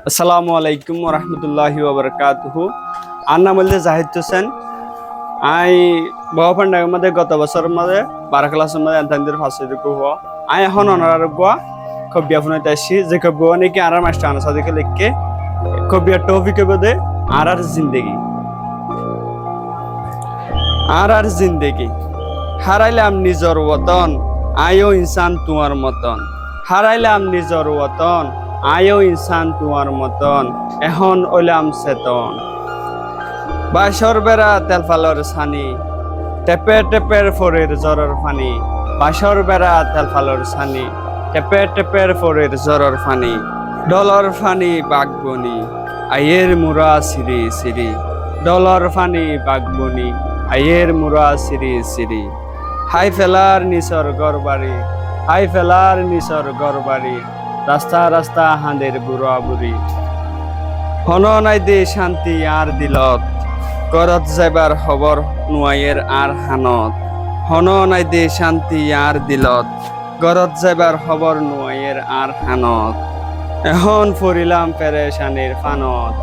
আসসালামু আলাইকুম রহমতুল্লাহি ওবরকাতুহু। আর নাম হচ্ছে জাহিদ হোসেন। আই বহাপান্ডার মধ্যে গত বছরের মধ্যে 12 ক্লাসের মধ্যে এনতান্দির ফাঁসি হওয়া আই এখন অনার গোয়া খবিয়া ফোনাইতে আসছি যে খবিয়া নাকি আর মাস্টার আনা সাদিকে লিখকে খবিয়া টপিকে বোধে আর জিন্দেগি আর জিন্দেগি হারাইলাম নিজর ওতন আয়ো ইনসান তোমার মতন। হারাইলাম নিজর ওতন আয়ো ইনসান তোমার মতন। এখন ওইলাম চেতন বাসর বেড়া তেলফালর ছানি টেপে টেপের ফরের জ্বরের ফানি। বাসর বেড়া তেলফালর ছানি টেপে টেপের ফরের জ্বরের ফানি। ডলর ফানি বাগবনি আয়ের মুরা সিরি সিরি। ডলর ফানি বাগবনি আয়ের মুরা সিরি সিরি। হাই ফেলার নিসর গড়বাড়ি হাই ফেলার নিসর গড়বাড়ি। রাস্তা রাস্তা হাঁদের বুড়া বুড়ি। হন নাই দে শান্তি আর দিলত করত যাইবার খবর নুয়াইয়ের আর হানত। হন নাই দে শান্তি আর দিলত গরত যাইবার খবর নুয়াইয়ের আর হানত। এখন ফুরিলাম পেরেশানির ফানত।